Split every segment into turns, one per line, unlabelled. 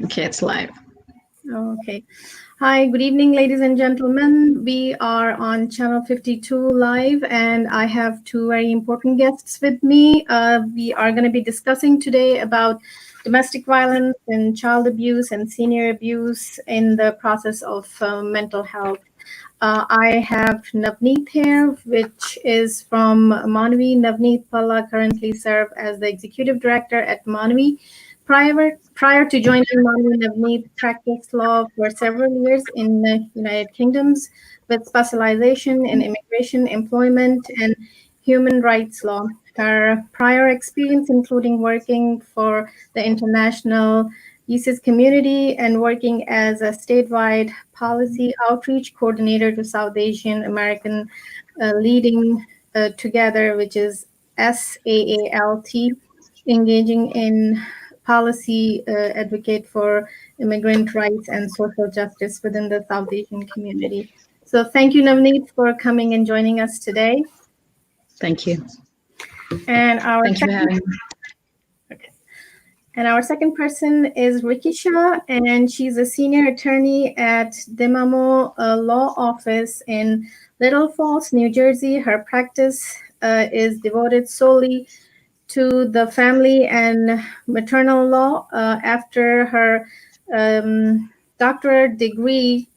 Okay, it's live.
Okay. Hi, good evening, ladies and gentlemen. We are on channel 52 live, and I have two very important guests with me. We are going to be discussing today about domestic violence and child abuse and senior abuse in the process of mental health. I have Navneet here, which is from Manavi. Navneet Palla currently serves as the executive director at Manavi. Prior to joining Manavi, Navneet practiced law for several years in the United Kingdoms with specialization in immigration, employment, and human rights law. Her prior experience, including working for the International ISIS community and working as a statewide policy outreach coordinator to South Asian American Leading Together, which is SAALT, engaging in policy advocate for immigrant rights and social justice within the South Asian community. So thank you, Navneet, for coming and joining us today.
Thank you.
And our
Thank you for
second
having me.
And our second person is Rikisha, and she's a senior attorney at Dimamo Law Office in Little Falls, New Jersey. Her practice is devoted solely to the family and maternal law. After her doctorate degree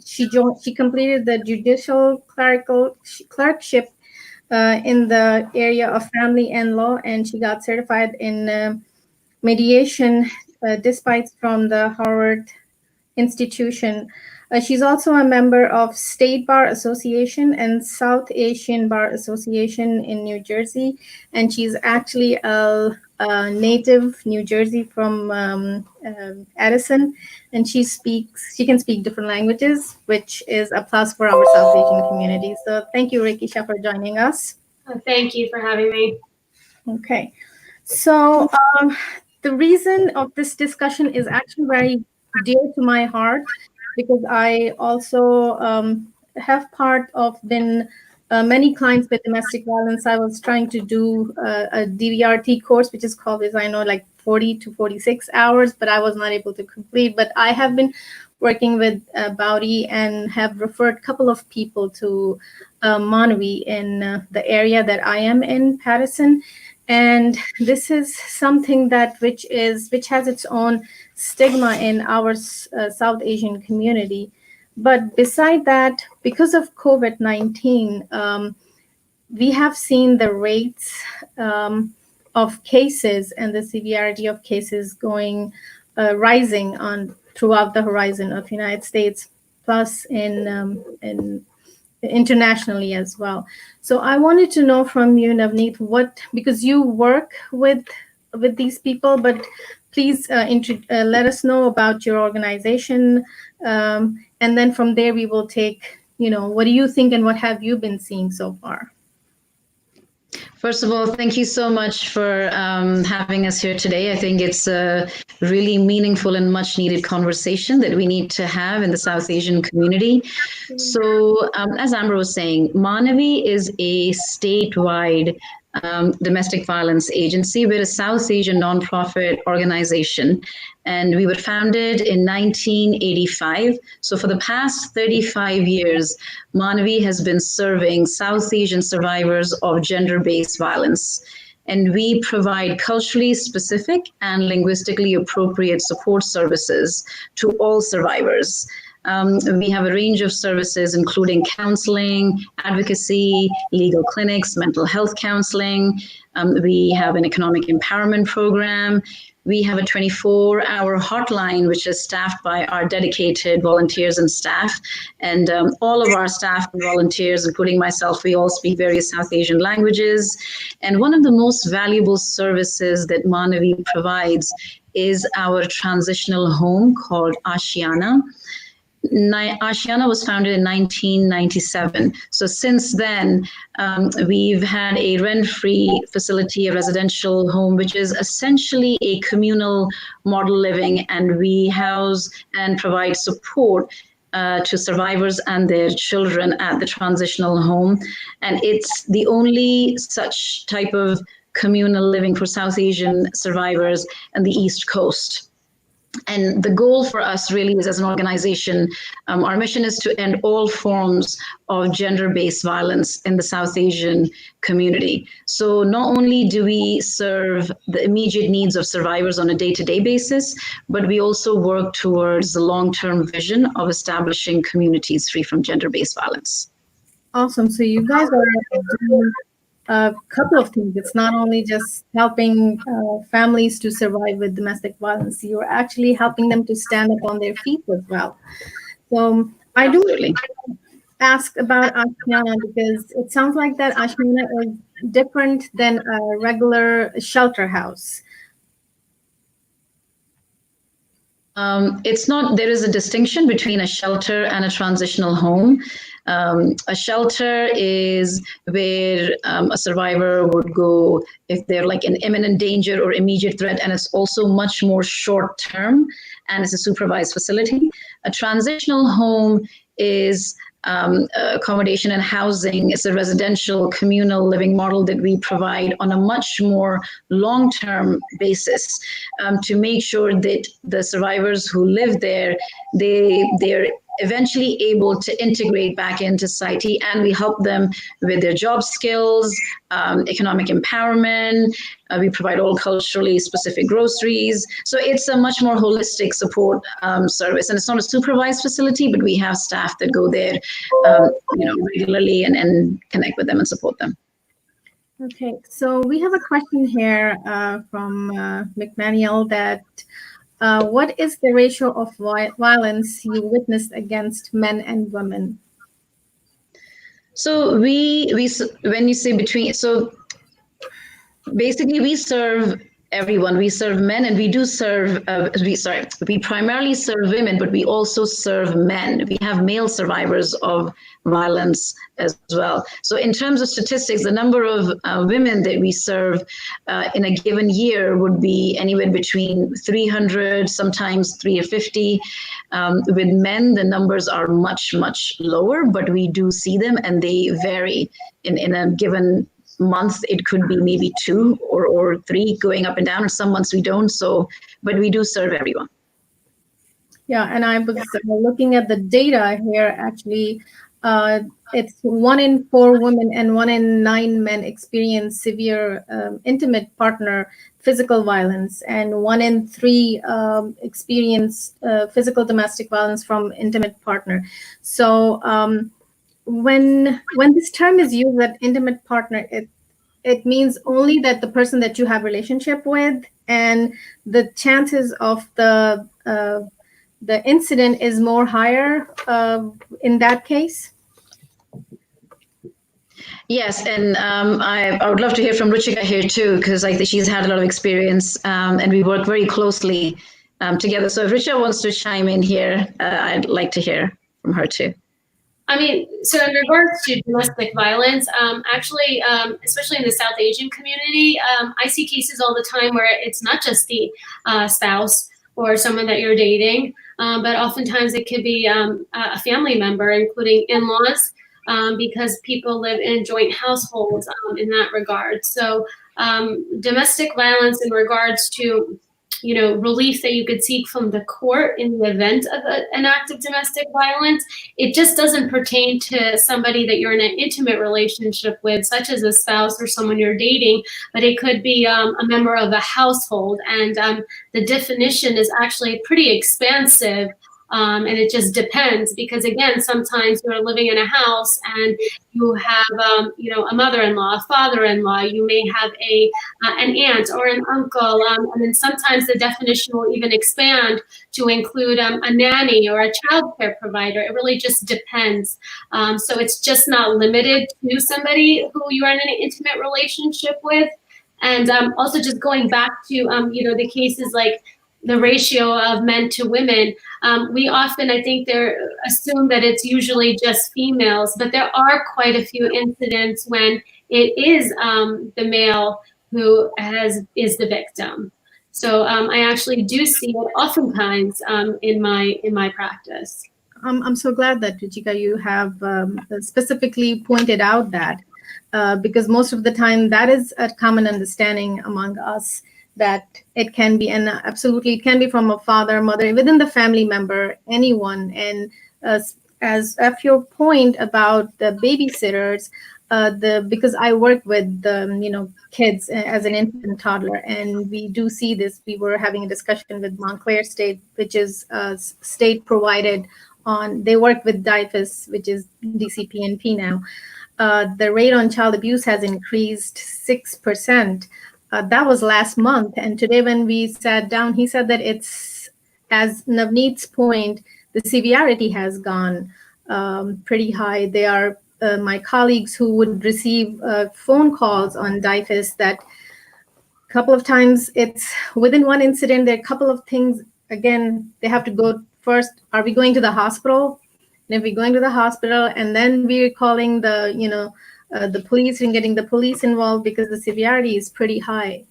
she completed the judicial clerkship in the area of family and law, and she got certified in mediation despite from the Harvard institution. She's also a member of State Bar Association and South Asian Bar Association in New Jersey, and she's actually a native New Jersey from Addison, and she can speak different languages, which is a plus for our South Asian community. So thank you, Rikisha, for joining us.
Thank you for having me.
Okay, so the reason of this discussion is actually very dear to my heart because I also have part of been many clients with domestic violence. I was trying to do a DVRT course, which is called, as I know, like 40 to 46 hours, but I was not able to complete. But I have been working with Bowdy and have referred a couple of people to Manavi in the area that I am in, Patterson. And this is something that which has its own stigma in our South Asian community. But beside that, because of COVID-19, we have seen the rates of cases and the severity of cases going rising on throughout the horizon of United States, plus in internationally as well. So I wanted to know from you, Navneet, because you work with these people, but please let us know about your organization, and then from there we will take, what do you think and what have you been seeing so far?
First of all, thank you so much for having us here today. I think it's a really meaningful and much needed conversation that we need to have in the South Asian community. So, as Amber was saying, Manavi is a statewide domestic violence agency. We're a South Asian nonprofit organization, and we were founded in 1985. So for the past 35 years, Manavi has been serving South Asian survivors of gender-based violence. And we provide culturally specific and linguistically appropriate support services to all survivors. We have a range of services, including counseling, advocacy, legal clinics, mental health counseling. We have an economic empowerment program. We have a 24-hour hotline, which is staffed by our dedicated volunteers and staff. And all of our staff and volunteers, including myself, we all speak various South Asian languages. And one of the most valuable services that Manavi provides is our transitional home called Ashiana. Ashiana was founded in 1997. So since then, we've had a rent-free facility, a residential home, which is essentially a communal model living, and we house and provide support to survivors and their children at the transitional home. And it's the only such type of communal living for South Asian survivors on the East Coast. And the goal for us really is, as an organization, our mission is to end all forms of gender-based violence in the South Asian community. So not only do we serve the immediate needs of survivors on a day-to-day basis, but we also work towards the long-term vision of establishing communities free from gender-based violence.
Awesome. So you guys are doing a couple of things. It's not only just helping families to survive with domestic violence, you're actually helping them to stand up on their feet as well. So I do ask about Ashiana because it sounds like that Ashiana is different than a regular shelter house.
It's not, there is a distinction between a shelter and a transitional home. A shelter is where a survivor would go if they're like in imminent danger or immediate threat, and it's also much more short term, and it's a supervised facility. A transitional home is accommodation and housing. It's a residential communal living model that we provide on a much more long-term basis to make sure that the survivors who live there, they're eventually able to integrate back into society, and we help them with their job skills, economic empowerment. We provide all culturally specific groceries. So it's a much more holistic support service, and it's not a supervised facility, but we have staff that go there, regularly and connect with them and support them.
Okay, so we have a question here from McManiel that what is the ratio of violence you witnessed against men and women?
So we when you say between, so basically we serve everyone. We serve men, and we do serve, we primarily serve women, but we also serve men. We have male survivors of violence as well. So in terms of statistics, the number of women that we serve in a given year would be anywhere between 300, sometimes 350. With men, the numbers are much, much lower, but we do see them, and they vary in a given month. It could be maybe 2 or 3 going up and down, or some months we don't. So, but we do serve everyone.
Yeah, and I was looking at the data here. Actually, it's 1 in 4 women and 1 in 9 men experience severe intimate partner physical violence, and 1 in 3 experience physical domestic violence from intimate partner. So when this term is used, that intimate partner, it means only that the person that you have relationship with, and the chances of the incident is more higher in that case.
Yes, and I would love to hear from Ruchika here too, because I think she's had a lot of experience, and we work very closely together. So if Ruchika wants to chime in here, I'd like to hear from her too.
I mean, so in regards to domestic violence, actually, especially in the South Asian community, I see cases all the time where it's not just the spouse or someone that you're dating, but oftentimes it could be a family member, including in-laws, because people live in joint households in that regard. So domestic violence in regards to relief that you could seek from the court in the event of an act of domestic violence, it just doesn't pertain to somebody that you're in an intimate relationship with, such as a spouse or someone you're dating, but it could be a member of a household. And the definition is actually pretty expansive. And it just depends, because again, sometimes you're living in a house and you have, a mother-in-law, a father-in-law. You may have an aunt or an uncle, and then sometimes the definition will even expand to include a nanny or a child care provider. It really just depends. So it's just not limited to somebody who you are in an intimate relationship with. And also just going back to the cases like the ratio of men to women, we often, I think, assume that it's usually just females, but there are quite a few incidents when it is the male who is the victim. So I actually do see it oftentimes in my practice.
I'm so glad that, Ruchika, you have specifically pointed out that, because most of the time that is a common understanding among us, that it can be, and absolutely it can be from a father, mother, within the family member, anyone. And as of your point about the babysitters, because I work with kids as an infant toddler, and we do see this. We were having a discussion with Montclair State, which is state provided on. They work with DIFUS, which is DCPNP now. The rate on child abuse has increased 6%. That was last month, and today when we sat down, he said that it's, as Navneet's point, the severity has gone pretty high. They are my colleagues who would receive phone calls on DIFUS that a couple of times it's within one incident, there are a couple of things. Again, they have to go first. Are we going to the hospital? And if we're going to the hospital, and then we're calling the police and getting the police involved because the severity is pretty high,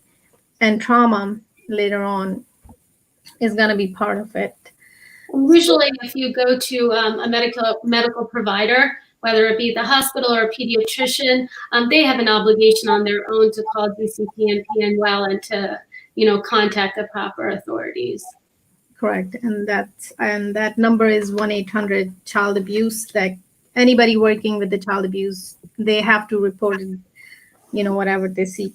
and trauma later on is going to be part of it.
Usually, if you go to a medical provider, whether it be the hospital or a pediatrician, they have an obligation on their own to call DCPNP and to, contact the proper authorities.
Correct, and that number is 1-800 child abuse. That anybody working with the child abuse, they have to report it, whatever they see.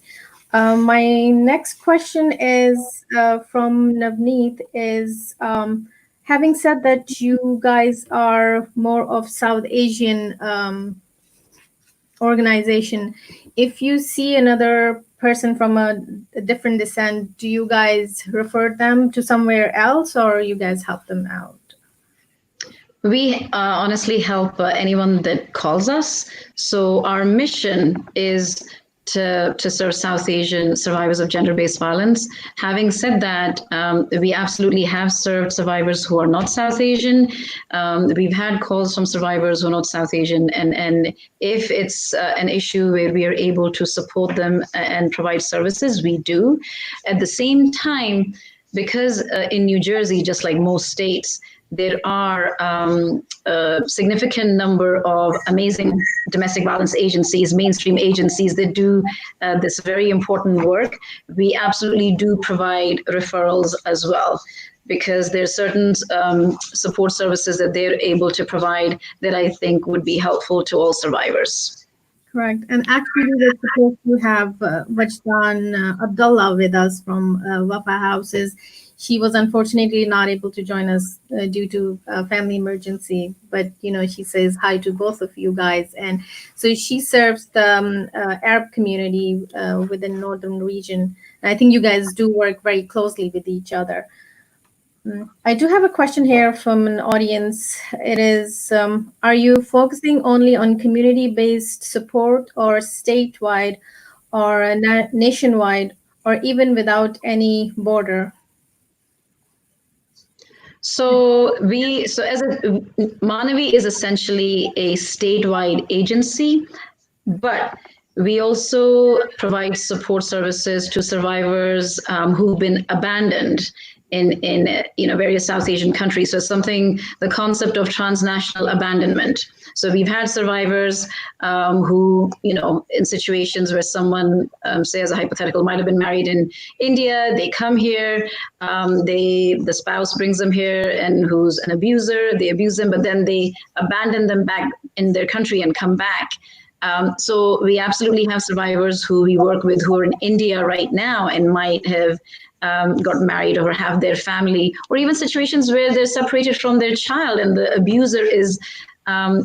My next question is from Navneet is, having said that you guys are more of South Asian organization, if you see another person from a different descent, do you guys refer them to somewhere else, or you guys help them out?
We honestly help anyone that calls us. So our mission is to serve South Asian survivors of gender-based violence. Having said that, we absolutely have served survivors who are not South Asian. We've had calls from survivors who are not South Asian, and if it's an issue where we are able to support them and provide services, we do. At the same time, because in New Jersey, just like most states, there are a significant number of amazing domestic violence agencies, mainstream agencies that do this very important work. We absolutely do provide referrals as well, because there's certain support services that they're able to provide that I think would be helpful to all survivors.
Correct. And actually, we're supposed to have Wajdan Abdullah with us from Wafa Houses. She was unfortunately not able to join us due to a family emergency, but she says hi to both of you guys. And so she serves the Arab community within northern region. And I think you guys do work very closely with each other. I do have a question here from an audience. It is, are you focusing only on community-based support, or statewide, or nationwide, or even without any border?
So Manavi is essentially a statewide agency, but we also provide support services to survivors who've been abandoned in various South Asian countries. So the concept of transnational abandonment. So we've had survivors who, in situations where someone, say as a hypothetical, might have been married in India, they come here, the spouse brings them here, and who's an abuser, they abuse them, but then they abandon them back in their country and come back. So we absolutely have survivors who we work with who are in India right now and might have gotten married or have their family, or even situations where they're separated from their child and the abuser is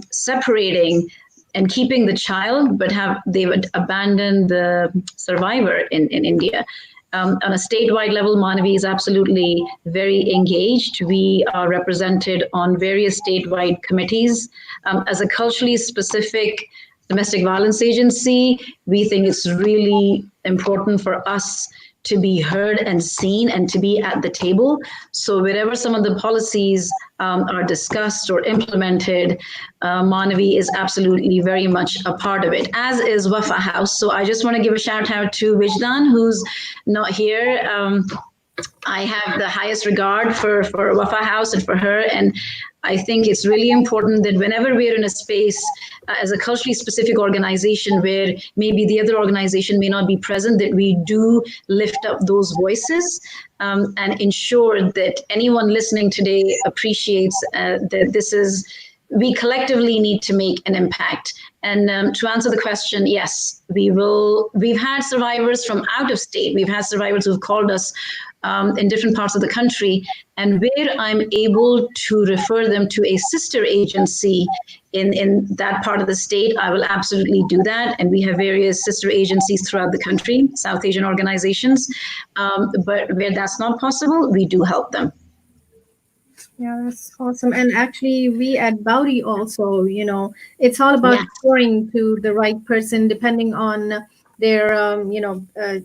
separating and keeping the child, but they would abandon the survivor in India. On a statewide level, Manavi is absolutely very engaged. We are represented on various statewide committees. As a culturally specific domestic violence agency, we think it's really important for us to be heard and seen and to be at the table. So wherever some of the policies are discussed or implemented, Manavi is absolutely very much a part of it, as is Wafa House. So I just want to give a shout out to Wajdan, who's not here. I have the highest regard for Wafa House and for her. And I think it's really important that whenever we're in a space as a culturally specific organization where maybe the other organization may not be present, that we do lift up those voices and ensure that anyone listening today appreciates that we collectively need to make an impact. And to answer the question, yes, we will. We've had survivors from out of state. We've had survivors who've called us in different parts of the country. And where I'm able to refer them to a sister agency in that part of the state, I will absolutely do that. And we have various sister agencies throughout the country, South Asian organizations. But where that's not possible, we do help them.
Yeah, that's awesome. And actually, we at Bowdy also, it's all about referring to the right person depending on their,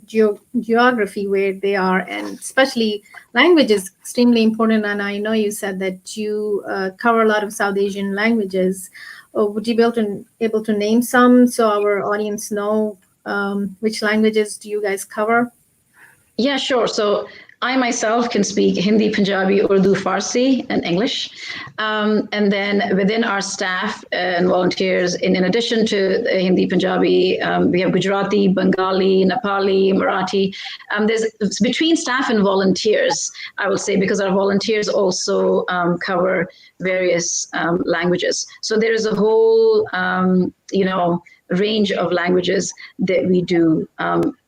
geography where they are, and especially language is extremely important. And I know you said that you cover a lot of South Asian languages. Would you be able to name some so our audience know which languages do you guys cover?
Yeah, sure. So I myself can speak Hindi, Punjabi, Urdu, Farsi, and English. And then within our staff and volunteers, in addition to Hindi, Punjabi, we have Gujarati, Bengali, Nepali, Marathi. There's between staff and volunteers, I would say, because our volunteers also cover various languages. So there is a whole, range of languages that we do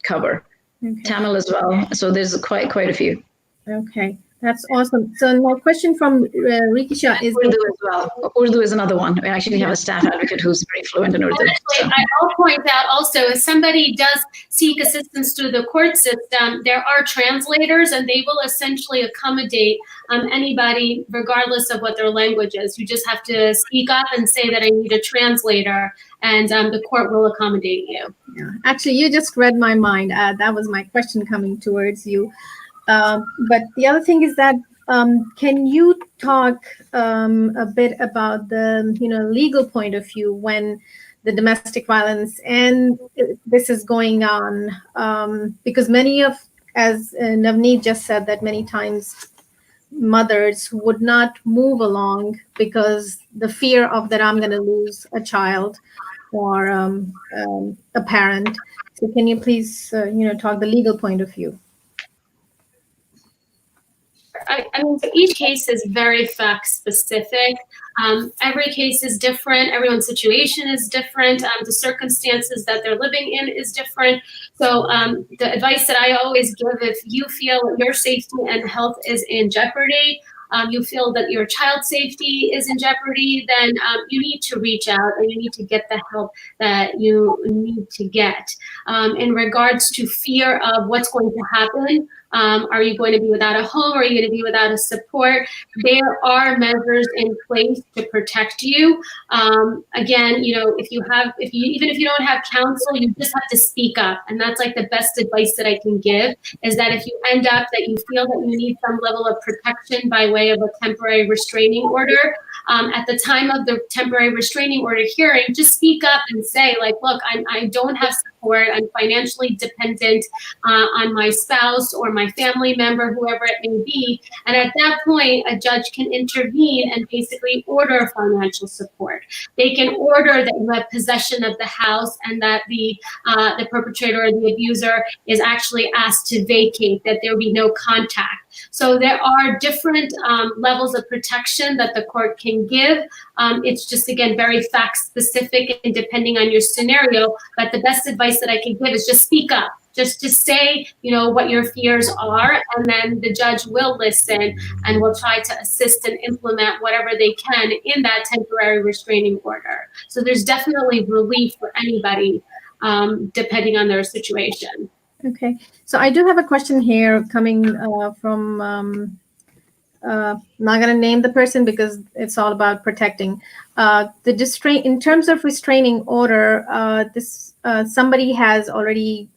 cover. Okay. Tamil as well. So there's quite a few.
Okay, that's awesome. So my question from Rikisha is
Urdu as well. Urdu is another one. We actually have a staff advocate who's very fluent in Urdu.
Actually, I'll point out also, if somebody does seek assistance through the court system, there are translators, and they will essentially accommodate anybody regardless of what their language is. You just have to speak up and say that I need a translator, and the court will accommodate you.
Yeah. Actually, you just read my mind. That was my question coming towards you. But the other thing is that can you talk a bit about the legal point of view when the domestic violence and this is going on? Because as Navneet just said, that many times mothers would not move along because the fear of that I'm going to lose a child or a parent. So can you please talk the legal point of view?
I mean, so each case is very fact specific. Every case is different. Everyone's situation is different. The circumstances that they're living in is different. So the advice that I always give, if you feel your safety and health is in jeopardy, you feel that your child's safety is in jeopardy, then you need to reach out and you need to get the help that you need to get. In regards to fear of what's going to happen, are you going to be without a home? Are you going to be without a support? There are measures in place to protect you. Again, even if you don't have counsel, you just have to speak up. And that's like the best advice that I can give, is that if you end up that you feel that you need some level of protection by way of a temporary restraining order, at the time of the temporary restraining order hearing, just speak up and say, like, look, I don't have support. I'm financially dependent on my spouse or my family member, whoever it may be. And at that point, a judge can intervene and basically order financial support. They can order that you have possession of the house and that the perpetrator or the abuser is actually asked to vacate, that there be no contact. So there are different levels of protection that the court can give. It's just, again, very fact specific and depending on your scenario. But the best advice that I can give is just speak up. Just to say, what your fears are, and then the judge will listen and will try to assist and implement whatever they can in that temporary restraining order. So there's definitely relief for anybody, depending on their situation.
Okay, so I do have a question here coming from, not going to name the person because it's all about protecting. In terms of restraining order, somebody has already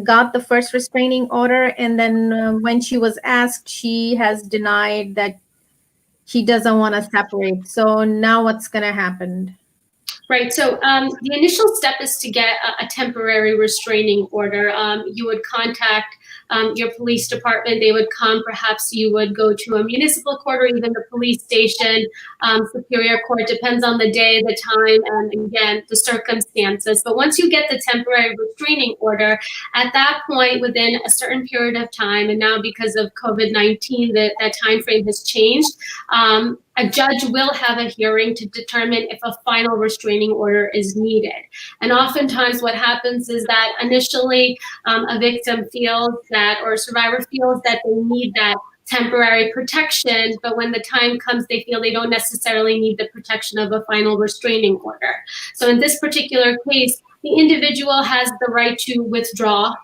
got the first restraining order, and then when she was asked, she has denied that she doesn't want to separate. So now what's going to happen?
Right. So the initial step is to get a temporary restraining order. You would contact your police department. They would come. Perhaps you would go to a municipal court or even the police station, Superior Court. Depends on the day, the time, and again, the circumstances. But once you get the temporary restraining order, at that point, within a certain period of time, and now because of COVID-19, that time frame has changed, a judge will have a hearing to determine if a final restraining order is needed. And oftentimes what happens is that initially a victim feels that, or a survivor feels that they need that temporary protection, but when the time comes, they feel they don't necessarily need the protection of a final restraining order. So in this particular case, the individual has the right to withdraw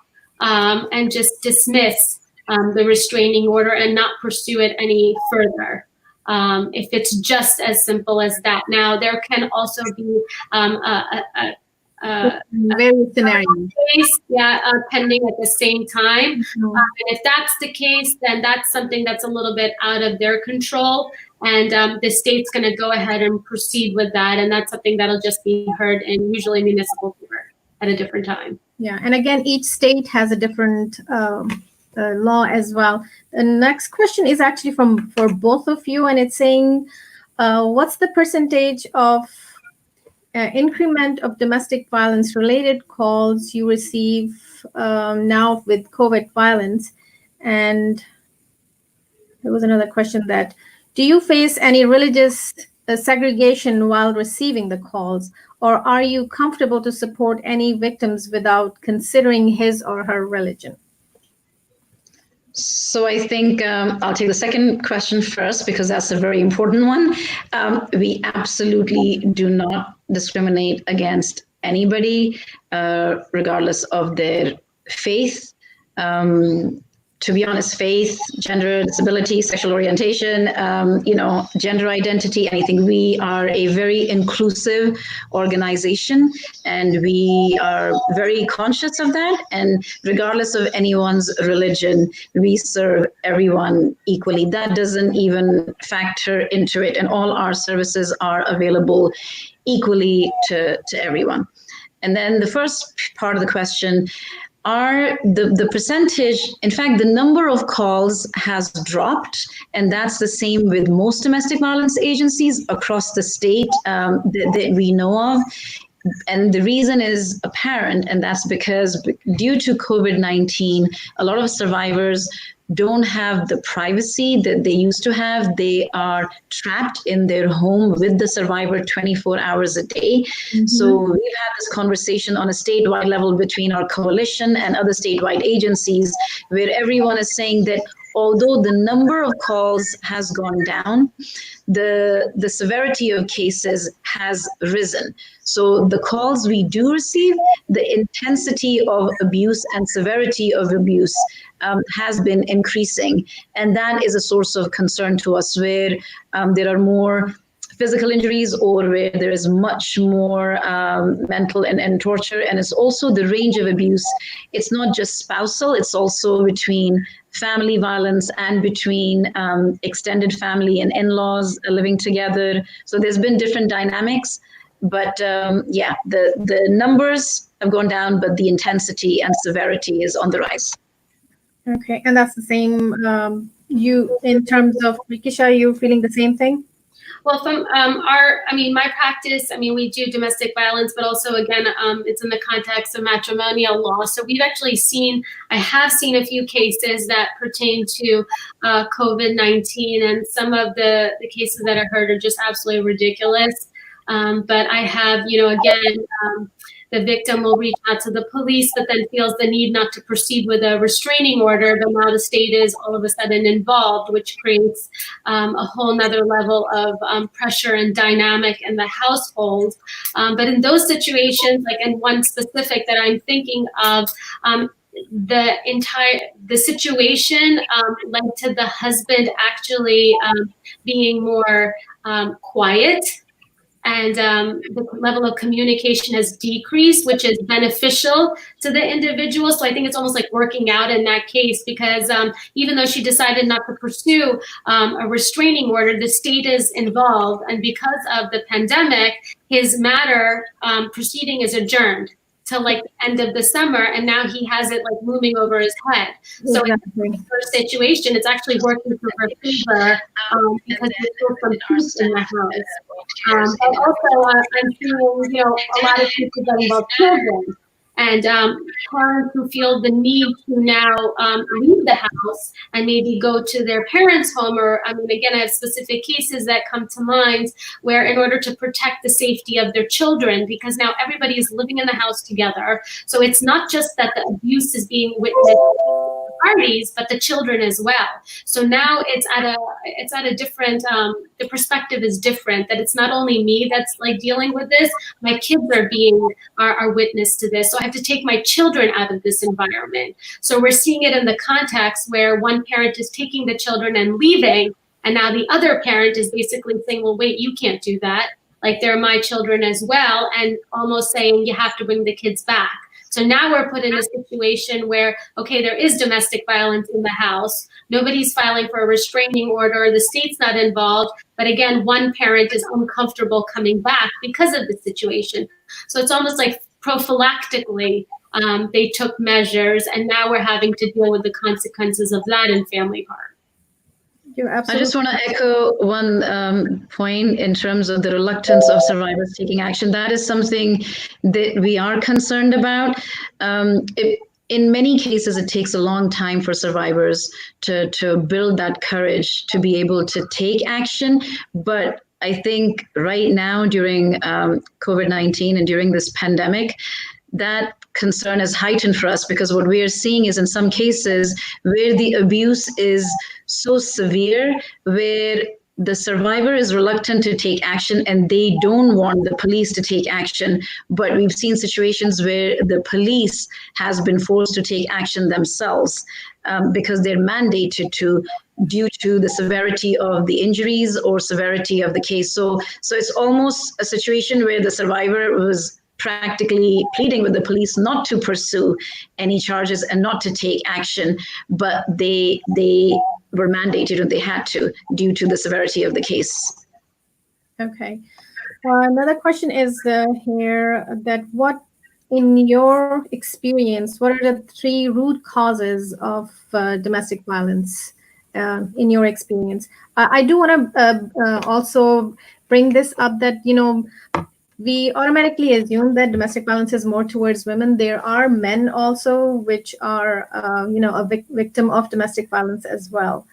and just dismiss the restraining order and not pursue it any further. If it's just as simple as that. Now, there can also be
various scenarios.
Pending at the same time.
Mm-hmm.
And if that's the case, then that's something that's a little bit out of their control. And the state's going to go ahead and proceed with that. And that's something that'll just be heard in usually municipal court at a different time.
Yeah, and again, each state has a different law as well. The next question is actually for both of you, and it's saying, what's the percentage of increment of domestic violence related calls you receive now with COVID violence? And there was another question that, do you face any religious segregation while receiving the calls, or are you comfortable to support any victims without considering his or her religion?
So I think I'll take the second question first, because that's a very important one. We absolutely do not discriminate against anybody, regardless of their faith. To be honest, faith, gender, disability, sexual orientation, gender identity. I think we are a very inclusive organization, and we are very conscious of that. And regardless of anyone's religion, we serve everyone equally. That doesn't even factor into it. And all our services are available equally to everyone. And then the first part of the question, are the percentage, in fact, the number of calls has dropped, and that's the same with most domestic violence agencies across the state that we know of. And the reason is apparent, and that's because due to COVID-19, a lot of survivors don't have the privacy that they used to have. They are trapped in their home with the survivor 24 hours a day. Mm-hmm. So we've had this conversation on a statewide level between our coalition and other statewide agencies, where everyone is saying that although the number of calls has gone down, the severity of cases has risen. So the calls we do receive, the intensity of abuse and severity of abuse has been increasing. And that is a source of concern to us, where there are more physical injuries, or where there is much more mental and torture. And it's also the range of abuse. It's not just spousal, it's also between family violence and between extended family and in-laws living together. So there's been different dynamics, but the numbers have gone down, but the intensity and severity is on the rise.
Okay, and that's the same, you, in terms of Rikisha, you feeling the same thing?
Well, from my practice, we do domestic violence, but also, again, it's in the context of matrimonial law. So we've actually I have seen a few cases that pertain to COVID-19, and some of the cases that are heard are just absolutely ridiculous. But I have, the victim will reach out to the police, but then feels the need not to proceed with a restraining order. But now the state is all of a sudden involved, which creates a whole nother level of pressure and dynamic in the household. But in those situations, like in one specific that I'm thinking of, the situation led to the husband actually being more quiet. And the level of communication has decreased, which is beneficial to the individual. So I think it's almost like working out in that case, because even though she decided not to pursue a restraining order, the state is involved. And because of the pandemic, his matter proceeding is adjourned till like the end of the summer, and now he has it like looming over his head. So
Exactly.
in her situation, it's actually working for her favor because there's still some peace in the house. But also, I'm seeing, a lot of people that involve children and parents who feel the need to now leave the house and maybe go to their parents' home. Or, I mean, again, I have specific cases that come to mind where in order to protect the safety of their children, because now everybody is living in the house together. So it's not just that the abuse is being witnessed parties, but the children as well. So now it's at a different, the perspective is different, that it's not only me that's like dealing with this, my kids are witness to this. So I have to take my children out of this environment. So we're seeing it in the context where one parent is taking the children and leaving, and now the other parent is basically saying, well, wait, you can't do that. Like, they're my children as well, and almost saying you have to bring the kids back. So now we're put in a situation where, okay, there is domestic violence in the house. Nobody's filing for a restraining order. The state's not involved. But again, one parent is uncomfortable coming back because of the situation. So it's almost like prophylactically, they took measures, and now we're having to deal with the consequences of that in family court.
I just want to echo one point in terms of the reluctance of survivors taking action. That is something that we are concerned about. In many cases, it takes a long time for survivors to build that courage to be able to take action. But I think right now, during COVID-19 and during this pandemic, that concern is heightened for us, because what we are seeing is in some cases where the abuse is so severe, where the survivor is reluctant to take action and they don't want the police to take action. But we've seen situations where the police has been forced to take action themselves because they're mandated to, due to the severity of the injuries or severity of the case. So it's almost a situation where the survivor was practically pleading with the police not to pursue any charges and not to take action, but they were mandated and they had to due to the severity of the case.
Okay. Another question is here that what, in your experience, what are the 3 root causes of domestic violence in your experience? I do want to also bring this up that, we automatically assume that domestic violence is more towards women. There are men also which are, a victim of domestic violence as well.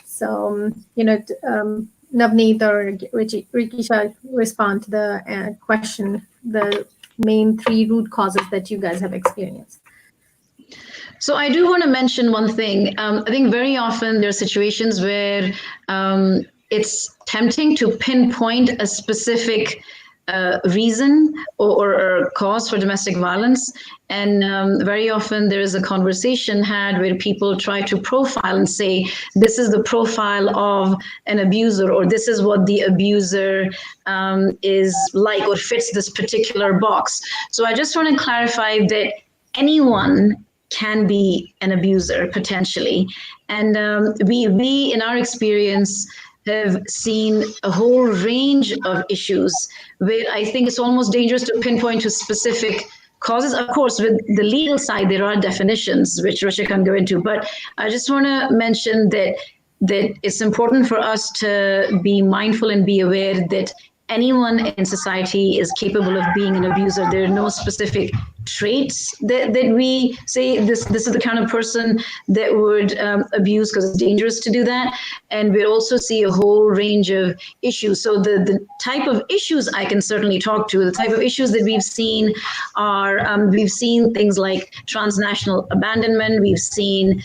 So, Navneet or Rikisha, respond to the question, the main 3 root causes that you guys have experienced.
So I do want to mention one thing. I think very often there are situations where it's tempting to pinpoint a specific reason or cause for domestic violence. And very often there is a conversation had where people try to profile and say, this is the profile of an abuser, or this is what the abuser is like, or fits this particular box. So I just want to clarify that anyone can be an abuser potentially. And we in our experience have seen a whole range of issues where I think it's almost dangerous to pinpoint to specific causes. Of course, with the legal side, there are definitions which Risha can go into, but I just want to mention that it's important for us to be mindful and be aware that anyone in society is capable of being an abuser. There are no specific traits that we say this is the kind of person that would abuse, because it's dangerous to do that. And we also see a whole range of issues. So the type of issues I can certainly talk to, the type of issues that we've seen are, we've seen things like transnational abandonment. We've seen,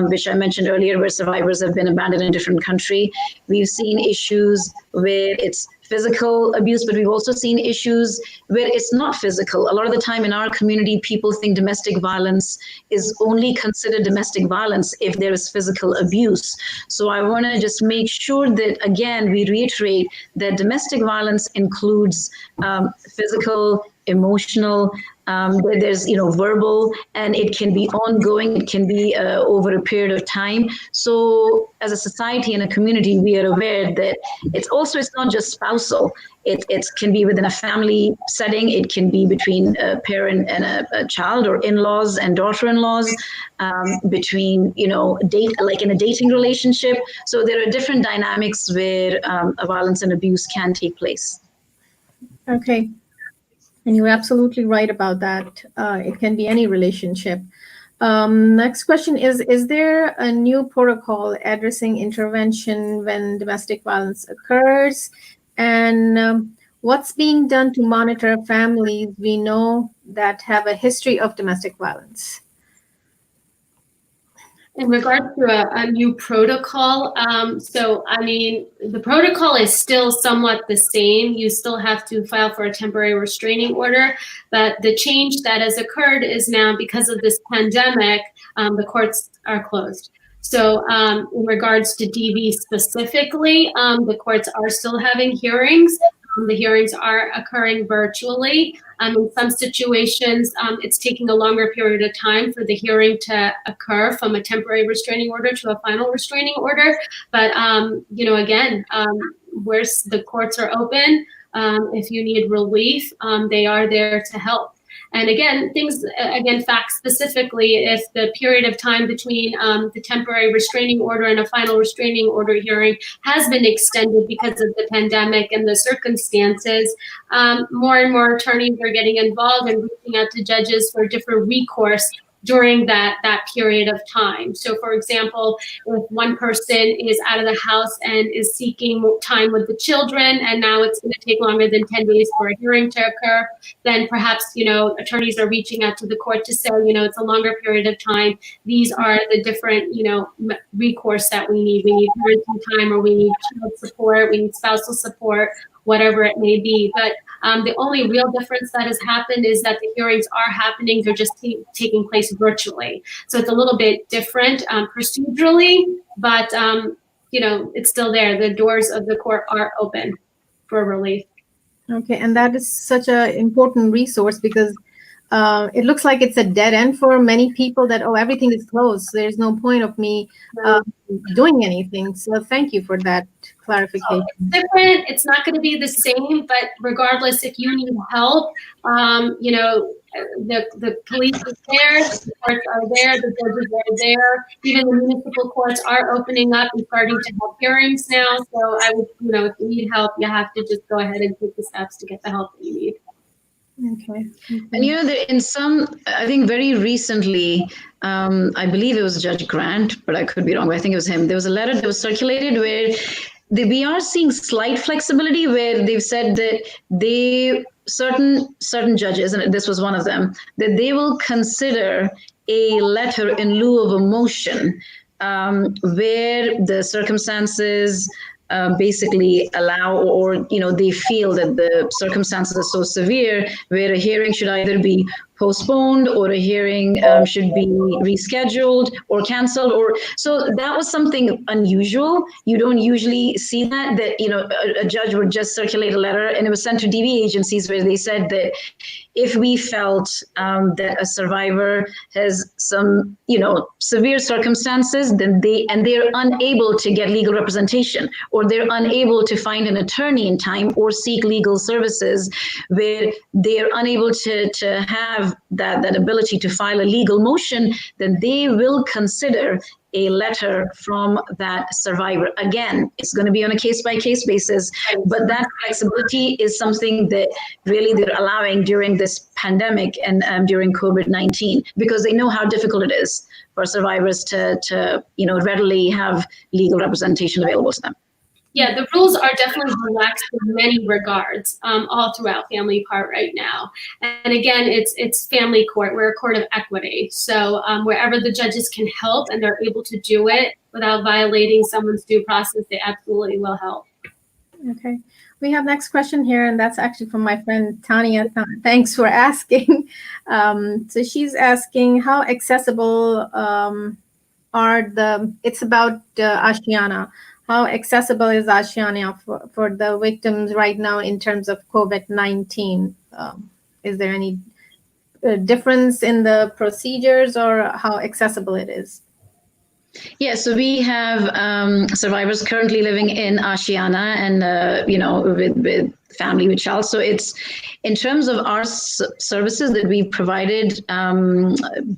which I mentioned earlier, where survivors have been abandoned in a different country. We've seen issues where it's physical abuse, but we've also seen issues where it's not physical. A lot of the time in our community, people think domestic violence is only considered domestic violence if there is physical abuse. So I want to just make sure that, again, we reiterate that domestic violence includes physical, emotional, There's, verbal, and it can be ongoing. It can be over a period of time. So as a society and a community, we are aware that it's not just spousal. It can be within a family setting. It can be between a parent and a child, or in-laws and daughter-in-laws, between, like in a dating relationship. So there are different dynamics where violence and abuse can take place.
Okay. And you're absolutely right about that. It can be any relationship. Next question is there a new protocol addressing intervention when domestic violence occurs? And what's being done to monitor families we know that have a history of domestic violence?
In regards to a new protocol, the protocol is still somewhat the same. You still have to file for a temporary restraining order, but the change that has occurred is now, because of this pandemic, the courts are closed. So in regards to DV specifically, the courts are still having hearings. The hearings are occurring virtually. In some situations, it's taking a longer period of time for the hearing to occur from a temporary restraining order to a final restraining order. But, again, where the courts are open, if you need relief, they are there to help. And again, facts specifically, if the period of time between the temporary restraining order and a final restraining order hearing has been extended because of the pandemic and the circumstances, more and more attorneys are getting involved and reaching out to judges for different recourse during that period of time. So for example, if one person is out of the house and is seeking time with the children, and now it's going to take longer than 10 days for a hearing to occur, then perhaps, attorneys are reaching out to the court to say, it's a longer period of time. These are the different, recourse that we need. We need parenting time, or we need child support, we need spousal support, whatever it may be. But the only real difference that has happened is that the hearings are happening. They're just taking place virtually. So it's a little bit different procedurally, but, it's still there. The doors of the court are open for relief.
Okay, and that is such an important resource, because it looks like it's a dead end for many people that, everything is closed. There's no point of me doing anything. So thank you for that clarification.
It's different. It's not going to be the same, but regardless, if you need help, the police is there, the courts are there, the judges are there. Even the municipal courts are opening up and starting to have hearings now. So I would, if you need help, you have to just go ahead and take the steps to get the help that you need.
Okay.
And in some, I think very recently, I believe it was Judge Grant, but I could be wrong, but I think it was him. There was a letter that was circulated where we are seeing slight flexibility, where they've said that certain judges, and this was one of them, that they will consider a letter in lieu of a motion, where the circumstances basically allow, or they feel that the circumstances are so severe where a hearing should either be postponed, or a hearing should be rescheduled or canceled. Or so that was something unusual. You don't usually see that a judge would just circulate a letter, and it was sent to DV agencies, where they said that if we felt that a survivor has some severe circumstances, then they're unable to get legal representation, or they're unable to find an attorney in time, or seek legal services, where they're unable to have that ability to file a legal motion, then they will consider a letter from that survivor. Again, it's going to be on a case-by-case basis, but that flexibility is something that really they're allowing during this pandemic and during COVID-19, because they know how difficult it is for survivors to readily have legal representation available to them.
Yeah, the rules are definitely relaxed in many regards, all throughout family court right now. And again, it's family court. We're a court of equity. So wherever the judges can help and they're able to do it without violating someone's due process, they absolutely will help.
Okay. We have next question here, and that's actually from my friend Tanya. Thanks for asking. So she's asking, how accessible it's about Ashiana. How accessible is Ashiana for the victims right now in terms of COVID-19? Is there any difference in the procedures or how accessible it is?
Yeah, so we have survivors currently living in Ashiana and, with family with child. So it's in terms of our services that we provided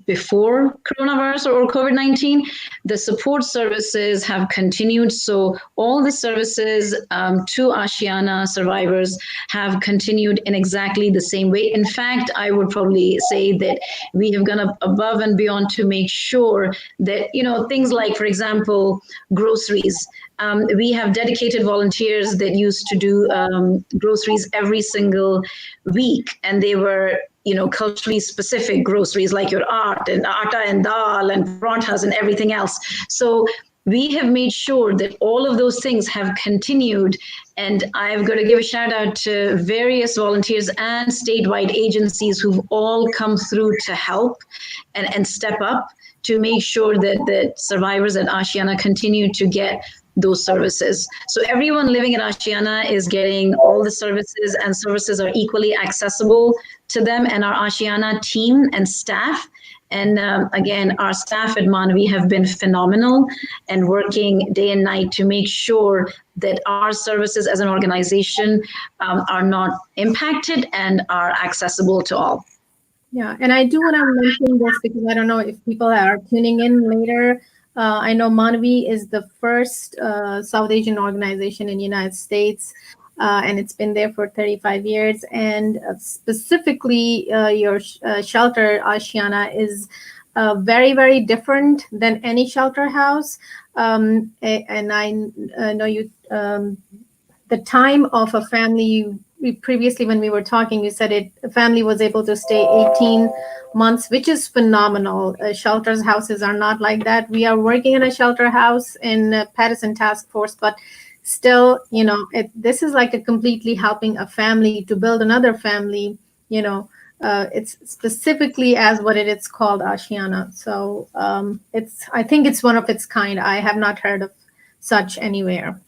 before coronavirus or COVID-19, the support services have continued. So all the services to Ashiana survivors have continued in exactly the same way. In fact, I would probably say that we have gone above and beyond to make sure that, things like, for example, groceries. We have dedicated volunteers that used to do groceries every single week, and they were culturally specific groceries like your atta and dal and paranthas and everything else. So we have made sure that all of those things have continued. And I've got to give a shout out to various volunteers and statewide agencies who've all come through to help and step up to make sure that survivors at Ashiana continue to get those services. So everyone living at Ashiana is getting all the services, and services are equally accessible to them and our Ashiana team and staff. And again, our staff at Manavi have been phenomenal and working day and night to make sure that our services as an organization are not impacted and are accessible to all.
Yeah, and I do want to mention this because I don't know if people are tuning in later. I know Manavi is the first South Asian organization in the United States, and it's been there for 35 years. And specifically, your shelter, Ashiana, is very, very different than any shelter house. And I know you, the time of a family, previously when we were talking, you said a family was able to stay 18 months, which is phenomenal. Shelters houses are not like that. We are working in a shelter house in Patterson Task Force, but still, this is like a completely helping a family to build another family. It's specifically as what it's called, Ashiana. So I think it's one of its kind. I have not heard of such anywhere.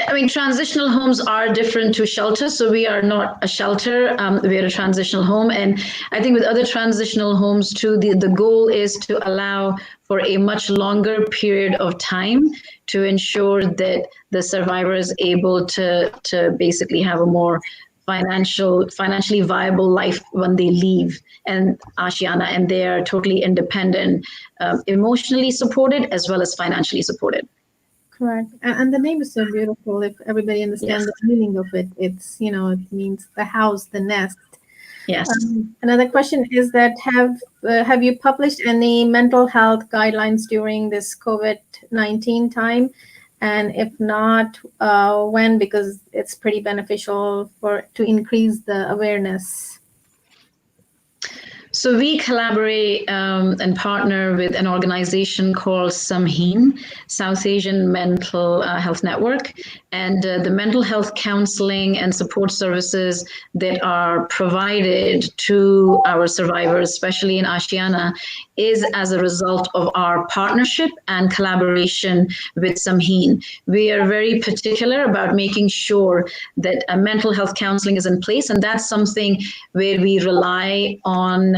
I mean, transitional homes are different to shelters. So we are not a shelter. We are a transitional home. And I think with other transitional homes too, the goal is to allow for a much longer period of time to ensure that the survivor is able to basically have a more financially viable life when they leave and Ashiana, and they are totally independent, emotionally supported as well as financially supported.
Correct. And the name is so beautiful. If everybody understands the meaning of it, it's, it means the house, the nest.
Yes.
Another question is that have you published any mental health guidelines during this COVID-19 time? And if not, when? Because it's pretty beneficial to increase the awareness.
So we collaborate and partner with an organization called Samheen, South Asian Mental Health Network. And the mental health counseling and support services that are provided to our survivors, especially in Ashiana, is as a result of our partnership and collaboration with Samheen. We are very particular about making sure that mental health counseling is in place, and that's something where we rely on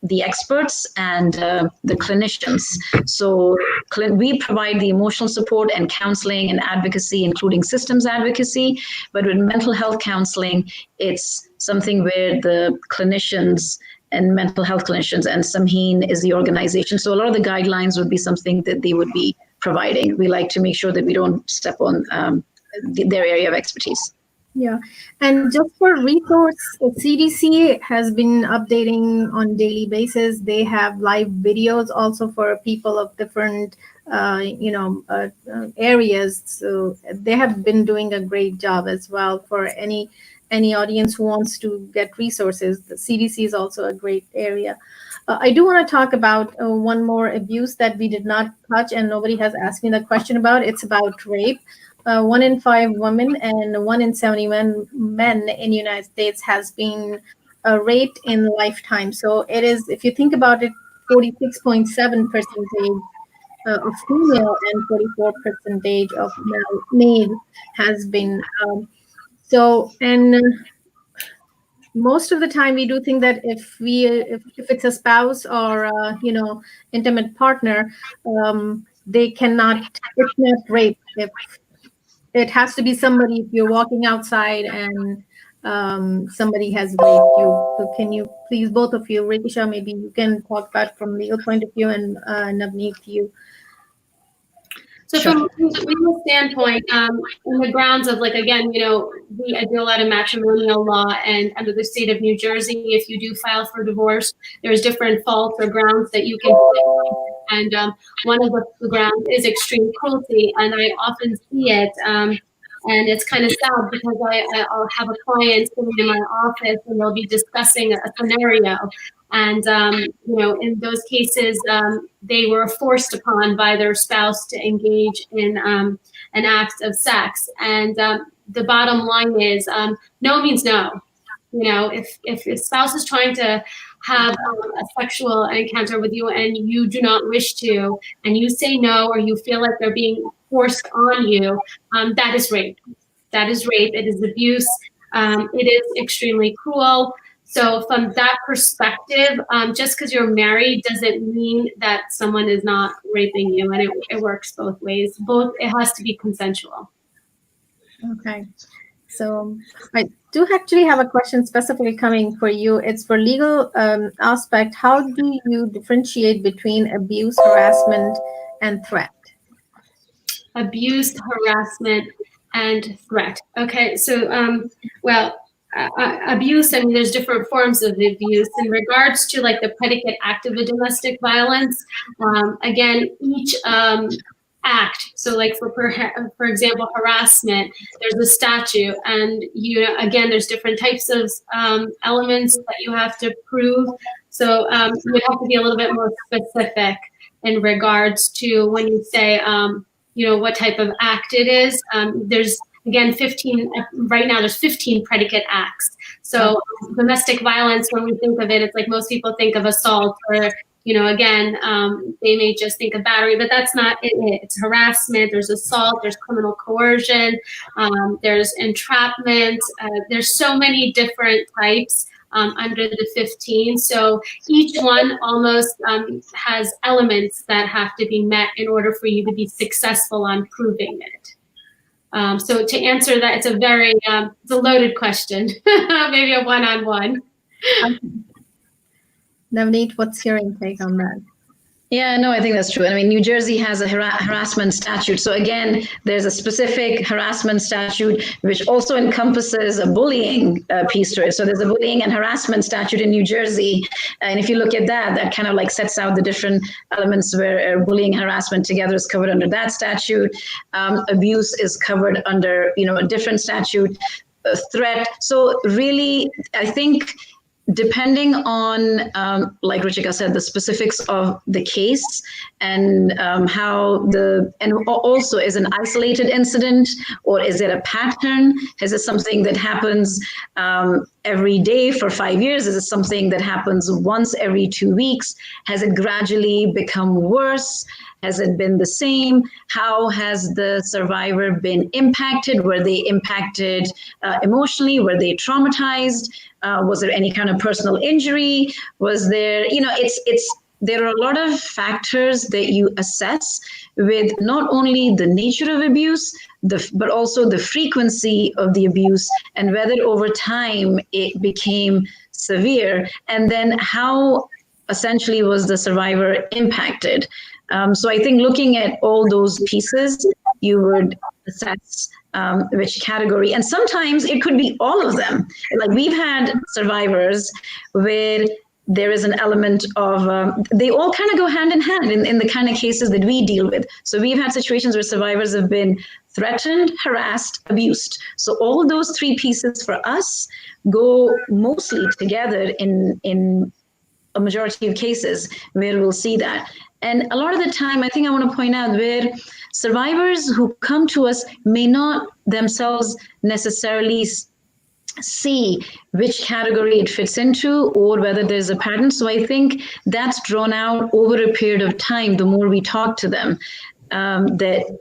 the experts and the clinicians. So we provide the emotional support and counseling and advocacy, including systems advocacy. But with mental health counseling, it's something where the clinicians and mental health clinicians, and Samheen is the organization. So a lot of the guidelines would be something that they would be providing. We like to make sure that we don't step on their area of expertise.
Yeah, and just for resource, CDC has been updating on daily basis. They have live videos also for people of different, areas. So they have been doing a great job as well for any audience who wants to get resources. The CDC is also a great area. I do want to talk about one more abuse that we did not touch and nobody has asked me the question about. It's about rape. 1 in 5 women and 1 in 71 men in the United States has been raped in lifetime. So it is, if you think about it, 46.7% of female and 44% of male has been. And most of the time we do think that if it's a spouse or intimate partner, they cannot, it's not rape. If it has to be somebody, if you're walking outside and somebody has raped you. So can you please, both of you, Rikisha, maybe you can talk about from legal point of view, and Navneet, you.
So from a legal standpoint, in the grounds of, like, again, I do a lot of matrimonial law, and under the state of New Jersey, if you do file for divorce, there's different faults or grounds that you can claim. And one of the grounds is extreme cruelty, and I often see it. And it's kind of sad because I'll have a client sitting in my office and they'll be discussing a scenario. And, in those cases, they were forced upon by their spouse to engage in an act of sex. And the bottom line is no means no. If a spouse is trying to have a sexual encounter with you and you do not wish to, and you say no, or you feel like they're being forced on you, that is rape. That is rape. It is abuse. It is extremely cruel. So from that perspective, just because you're married doesn't mean that someone is not raping you, and it works both ways. It has to be consensual.
Okay. So I do actually have a question specifically coming for you. It's for legal aspect. How do you differentiate between abuse, harassment, and threat?
Abuse, harassment, and threat. Okay, so abuse, I mean, there's different forms of abuse. In regards to, like, the predicate act of a domestic violence, again, each act, so, like, for example, harassment, there's a statute, and again, there's different types of elements that you have to prove. So you have to be a little bit more specific in regards to when you say what type of act it is. There's, again, 15, right now there's 15 predicate acts. So domestic violence, when we think of it, it's like most people think of assault, or, again, they may just think of battery, but that's not it. It's harassment, there's assault, there's criminal coercion, there's entrapment. There's so many different types under the 15. So each one almost has elements that have to be met in order for you to be successful on proving it. So to answer that, it's a very it's a loaded question, maybe a one-on-one.
Navneet, what's your intake on that?
Yeah, no, I think that's true. I mean, New Jersey has a harassment statute. So again, there's a specific harassment statute, which also encompasses a bullying piece to it. So there's a bullying and harassment statute in New Jersey. And if you look at that, that kind of like sets out the different elements where bullying and harassment together is covered under that statute. Abuse is covered under, a different statute. Threat. So really, I think, depending on, like Ruchika said, the specifics of the case and and also, is an isolated incident, or is it a pattern? Is it something that happens every day for 5 years? Is it something that happens once every 2 weeks? Has it gradually become worse? Has it been the same? How has the survivor been impacted? Were they impacted emotionally? Were they traumatized? Was there any kind of personal injury? Was there, there are a lot of factors that you assess with not only the nature of abuse, but also the frequency of the abuse, and whether over time it became severe, and then how essentially was the survivor impacted. So I think looking at all those pieces, you would assess which category. And sometimes it could be all of them. Like, we've had survivors where there is an element of, they all kind of go hand in hand in the kind of cases that we deal with. So we've had situations where survivors have been threatened, harassed, abused. So all those three pieces for us go mostly together in a majority of cases where we'll see that. And a lot of the time, I think I want to point out where survivors who come to us may not themselves necessarily see which category it fits into, or whether there's a pattern. So I think that's drawn out over a period of time, the more we talk to them, that,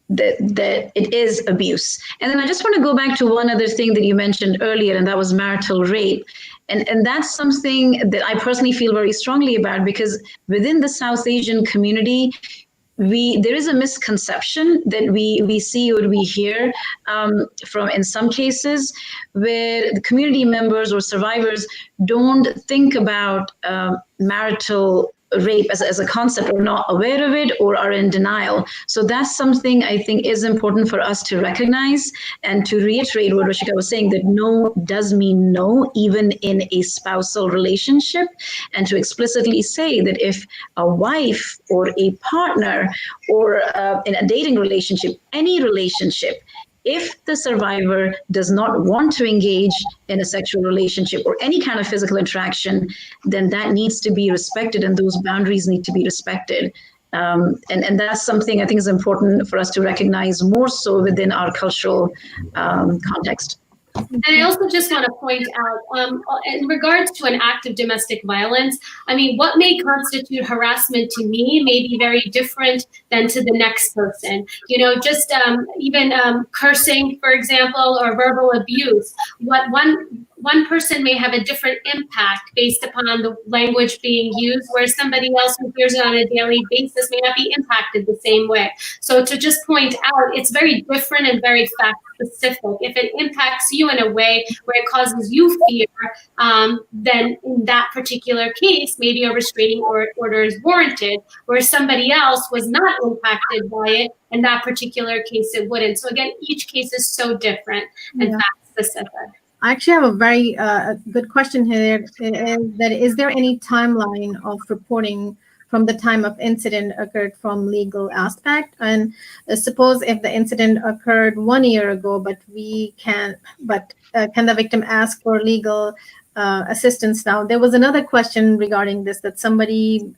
that it is abuse. And then I just want to go back to one other thing that you mentioned earlier, and that was marital rape. And that's something that I personally feel very strongly about, because within the South Asian community, there is a misconception that we see or we hear from, in some cases, where the community members or survivors don't think about marital rape as a concept, or not aware of it, or are in denial. So that's something I think is important for us to recognize, and to reiterate what Ruchika was saying, that no does mean no, even in a spousal relationship, and to explicitly say that if a wife or a partner or in a dating relationship, any relationship, if the survivor does not want to engage in a sexual relationship or any kind of physical interaction, then that needs to be respected, and those boundaries need to be respected. And that's something I think is important for us to recognize more so within our cultural context.
And I also just want to point out, in regards to an act of domestic violence, I mean, what may constitute harassment to me may be very different than to the next person. You know, just even cursing, for example, or verbal abuse. What one person may have a different impact based upon the language being used, whereas somebody else who hears it on a daily basis may not be impacted the same way. So to just point out, it's very different and very fact specific. If it impacts you in a way where it causes you fear, then in that particular case, maybe a restraining order is warranted, where somebody else was not impacted by it. In that particular case, it wouldn't. So again, each case is so different and fact specific.
I actually have a very good question here. Is there any timeline of reporting from the time of incident occurred from legal aspect? And suppose if the incident occurred 1 year ago, but can the victim ask for legal assistance now? There was another question regarding this, that somebody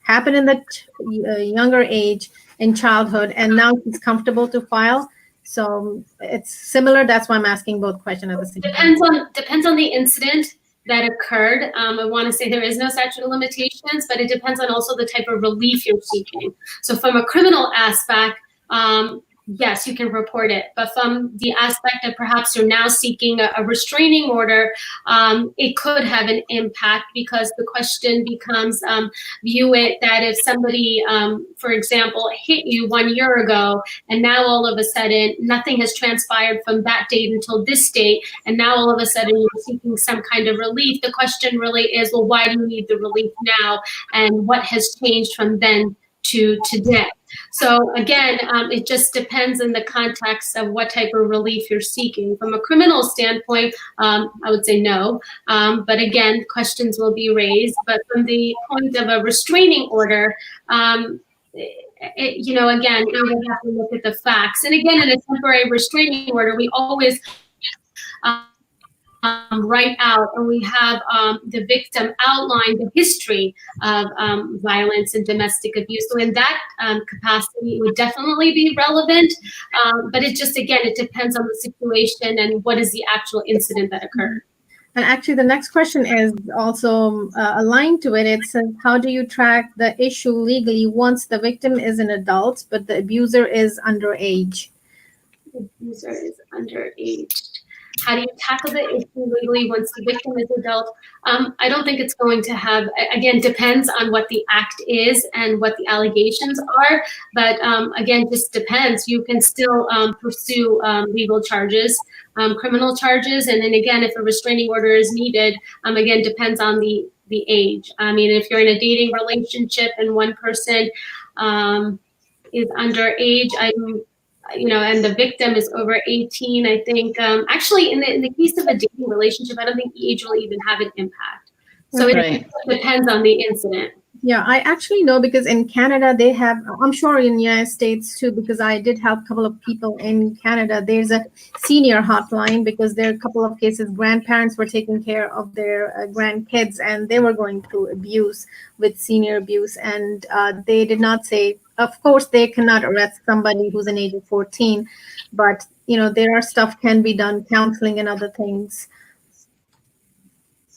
happened in the younger age, in childhood, and now he's comfortable to file. So it's similar. That's why I'm asking both questions at the same time.
Depends on the incident that occurred. I want to say there is no statute of limitations, but it depends on also the type of relief you're seeking. So from a criminal aspect, yes, you can report it. But from the aspect of perhaps you're now seeking a restraining order, it could have an impact, because the question becomes, view it that if somebody, for example, hit you 1 year ago, and now all of a sudden nothing has transpired from that date until this date, and now all of a sudden you're seeking some kind of relief, the question really is, well, why do you need the relief now? And what has changed from then to today? So again, it just depends in the context of what type of relief you're seeking. From a criminal standpoint, I would say no. But again, questions will be raised. But from the point of a restraining order, again, you would have to look at the facts. And again, in a temporary restraining order, we always write out, and we have the victim outline the history of violence and domestic abuse. So in that capacity, it would definitely be relevant. But it just, again, it depends on the situation and what is the actual incident that occurred.
And actually, the next question is also aligned to it. It says, how do you track the issue legally once the victim is an adult, but the abuser is underage?
The abuser is underage. How do you tackle the issue legally once the victim is adult? I don't think it's going to have, again, depends on what the act is and what the allegations are. But again, just depends. You can still pursue legal charges, criminal charges. And then again, if a restraining order is needed, again, depends on the age. I mean, if you're in a dating relationship and one person is underage, and the victim is over 18, I think, actually in the case of a dating relationship, I don't think age will even have an impact. So it depends on the incident.
Yeah, I actually know, because in Canada, they have, I'm sure in the United States too, because I did help a couple of people in Canada. There's a senior hotline, because there are a couple of cases, grandparents were taking care of their grandkids, and they were going through abuse with senior abuse. And they did not say, of course, they cannot arrest somebody who's an age of 14, but, there are stuff can be done, counseling and other things.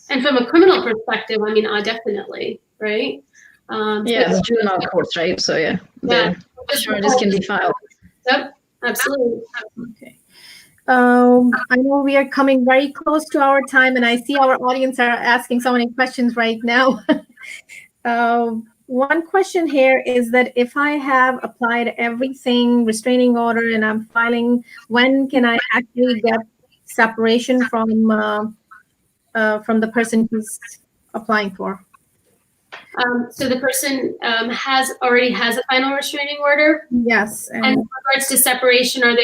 And from a criminal perspective, I mean, definitely, right?
The juvenile courts, right? So the charges can be filed.
Yep, absolutely.
Okay. I know we are coming very close to our time, and I see our audience are asking so many questions right now. One question here is that if I have applied everything, restraining order, and I'm filing, when can I actually get separation from the person who's applying for?
So the person already has a final restraining order.
Yes.
And in regards to separation, do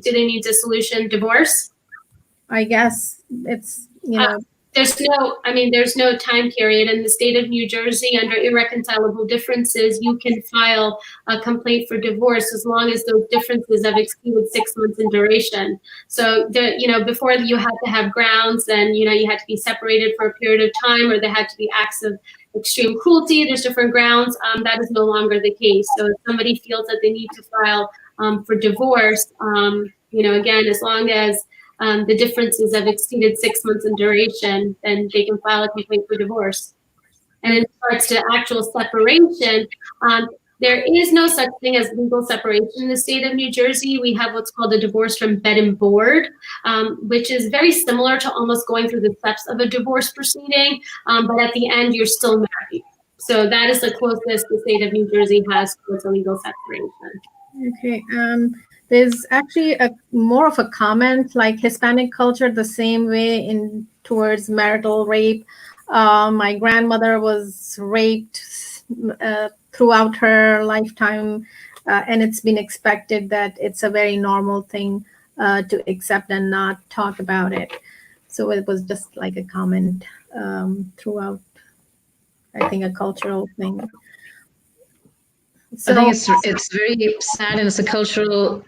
they need dissolution, divorce?
I guess it's,
There's no time period. In the state of New Jersey, under irreconcilable differences, you can file a complaint for divorce as long as those differences have exceeded 6 months in duration. So, before you had to have grounds, then, you had to be separated for a period of time, or there had to be acts of extreme cruelty. There's different grounds. That is no longer the case. So if somebody feels that they need to file for divorce, again, as long as the differences have exceeded 6 months in duration, then they can file a complaint for divorce. And in regards to actual separation, there is no such thing as legal separation in the state of New Jersey. We have what's called a divorce from bed and board, which is very similar to almost going through the steps of a divorce proceeding, but at the end, you're still married. So that is the closest the state of New Jersey has towards a legal separation.
Okay. There's actually more of a comment, like Hispanic culture the same way towards marital rape. My grandmother was raped throughout her lifetime, and it's been expected that it's a very normal thing to accept and not talk about it. So it was just like a comment throughout, I think, a cultural thing.
So, I think it's very sad, and it's a cultural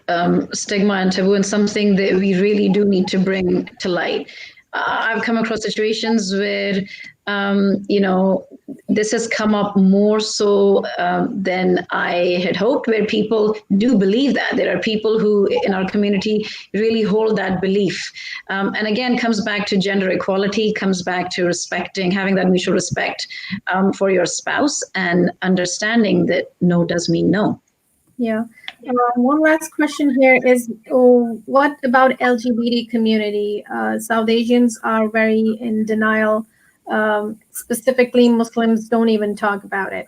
stigma and taboo, and something that we really do need to bring to light. I've come across situations where, this has come up more so than I had hoped, where people do believe that. There are people who in our community really hold that belief. And again, comes back to gender equality, comes back to having that mutual respect for your spouse, and understanding that no does mean no.
Yeah. One last question here is, what about LGBT community? South Asians are very in denial. Specifically, Muslims don't even talk about it.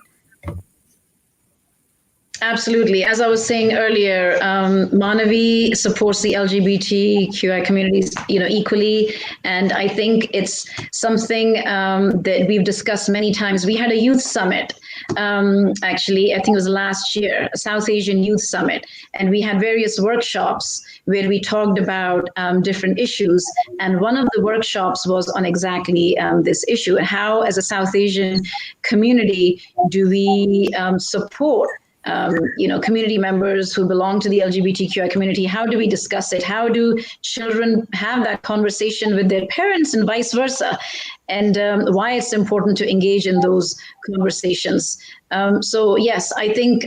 Absolutely. As I was saying earlier, Manavi supports the LGBTQI communities, equally. And I think it's something that we've discussed many times. We had a youth summit, actually, I think it was last year, a South Asian Youth Summit. And we had various workshops where we talked about different issues. And one of the workshops was on exactly this issue, and how, as a South Asian community, do we support community members who belong to the LGBTQI community? How do we discuss it? How do children have that conversation with their parents and vice versa? And why it's important to engage in those conversations. So yes, I think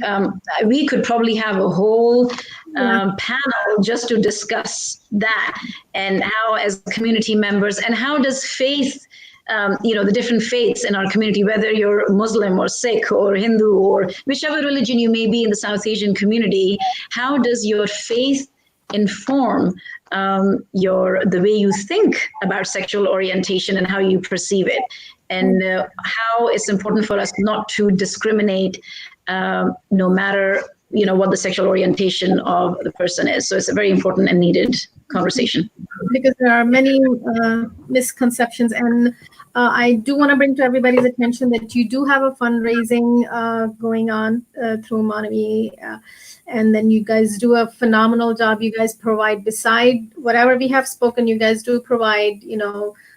we could probably have a whole panel just to discuss that, and how, as community members, and how does faith, the different faiths in our community, whether you're Muslim or Sikh or Hindu or whichever religion you may be in the South Asian community, how does your faith inform the way you think about sexual orientation and how you perceive it, and how it's important for us not to discriminate, no matter what the sexual orientation of the person is. So it's a very important and needed conversation.
Because there are many misconceptions, and I do want to bring to everybody's attention that you do have a fundraising going on through Manavi, and then you guys do a phenomenal job. You guys provide, beside whatever we have spoken, you guys do provide,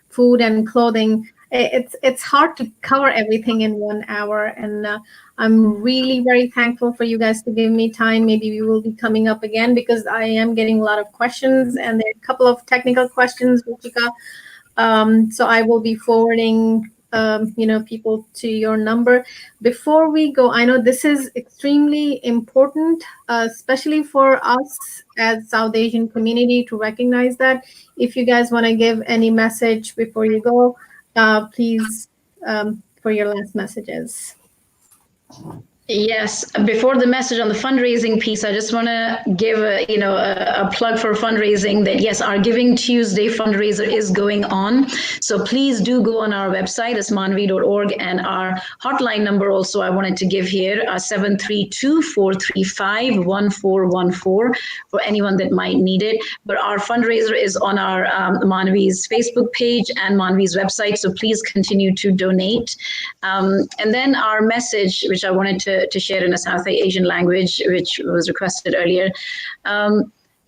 food and clothing. It's hard to cover everything in 1 hour, and I'm really very thankful for you guys to give me time. Maybe we will be coming up again, because I am getting a lot of questions, and there are a couple of technical questions, Ruchika. So I will be forwarding people to your number. Before we go, I know this is extremely important, especially for us as South Asian community, to recognize that. If you guys want to give any message before you go, please, for your last messages.
Yes, before the message on the fundraising piece, I just want to give a plug for fundraising that yes, our Giving Tuesday fundraiser is going on. So please do go on our website, asmanvi.org, and our hotline number also I wanted to give here, 732-435-1414 for anyone that might need it. But our fundraiser is on our Manvi's Facebook page and Manvi's website. So please continue to donate. And then our message, which I wanted to share in a South Asian language, which was requested earlier,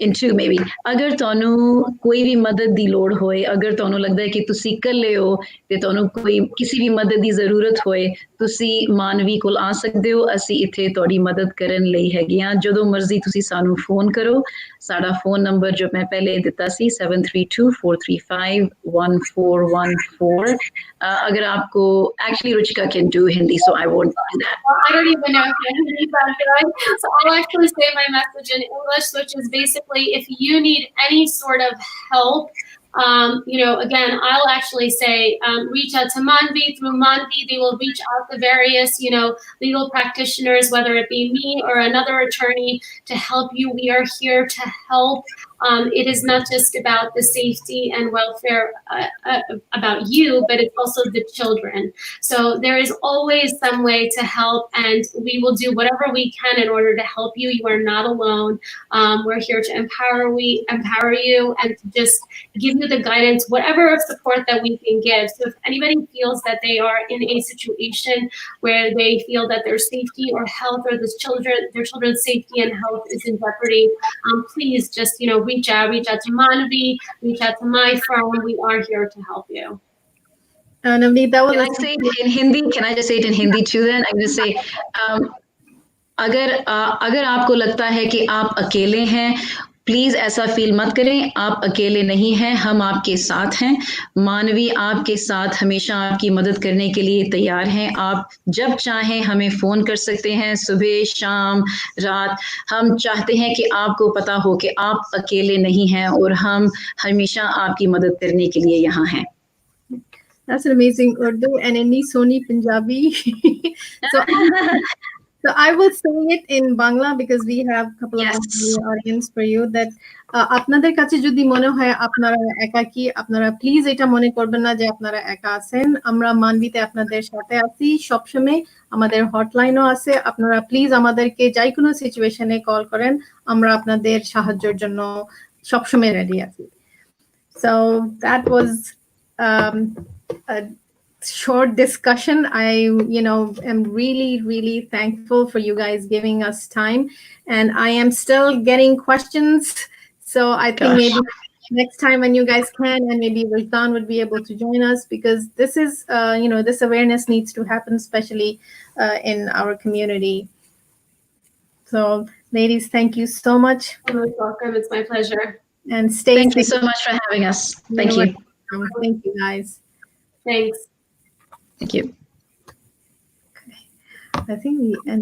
in two maybe. अगर तोनू कोई भी मदद दी लोड़ होए, अगर तोनू लगदा है कि तुसी कल्ले हो ते तोनू कोई किसी भी मदद दी जरूरत होए, तुसी मानवी कोल आ सकदे हो, असी इथे तोड़ी मदद करन लई हैगे आ। जदों मर्जी तुसी सानू फोन करो। साडा फोन नंबर जो मैं पहले दिता सी 7324351414। अगर आपको actually Ruchika can do Hindi, so I won't do that.
I don't even know if I can read that, right? So I'll actually say my message in English, which is basically if you need any sort of help, again, I'll actually say reach out to Manvi. Through Manvi, they will reach out to various, legal practitioners, whether it be me or another attorney, to help you. We are here to help. It is not just about the safety and welfare about you, but it's also the children. So there is always some way to help, and we will do whatever we can in order to help you. You are not alone. We're here to empower you and to just give you the guidance, whatever support that we can give. So if anybody feels that they are in a situation where they feel that their safety or health or their children's safety and health is in jeopardy, please just, reach out to Manvi, reach out to my firm. We are here to help you.
Navneet, that was
Can I say it in Hindi? Can I just say it in Hindi too then? I'm going to say, अगर आपको लगता है कि आप अकेले हैं, please ऐसा feel मत करें। आप अकेले नहीं हैं, हम आपके साथ हैं। मानवी आपके साथ हमेशा आपकी मदद करने के लिए तैयार हैं। आप जब चाहें हमें फ़ोन कर सकते हैं, सुबह, शाम, रात। हम चाहते हैं कि आपको पता हो कि आप अकेले नहीं हैं और हम हमेशा आपकी मदद करने के लिए यहाँ हैं।
That's an amazing Urdu and any Soni Punjabi. So I will say it in Bangla because we have a couple of audience for you that আপনাদের কাছে যদি মনে হয় আপনারা একাকী, আপনারা প্লিজ এটা মনে করবেন না যে আপনারা একা আছেন। আমরা মানবিতে আপনাদের সাথে আছি সবসময়, আমাদের হটলাইনও আছে। আপনারা প্লিজ আমাদেরকে যাই কোনো সিচুয়েশনে কল করেন, আমরা আপনাদের সাহায্যের জন্য সবসময় রেডি আছি। So that was a short discussion. I am really thankful for you guys giving us time, and I am still getting questions, so I think maybe next time when you guys can, and maybe Rajdan would be able to join us, because this is this awareness needs to happen, especially in our community. So ladies, thank you so much.
You're welcome. It's my pleasure.
And stay
Thank you so much for having us. Thank you.
Thank you guys.
Thanks.
Thank you.
Okay. I think we ended.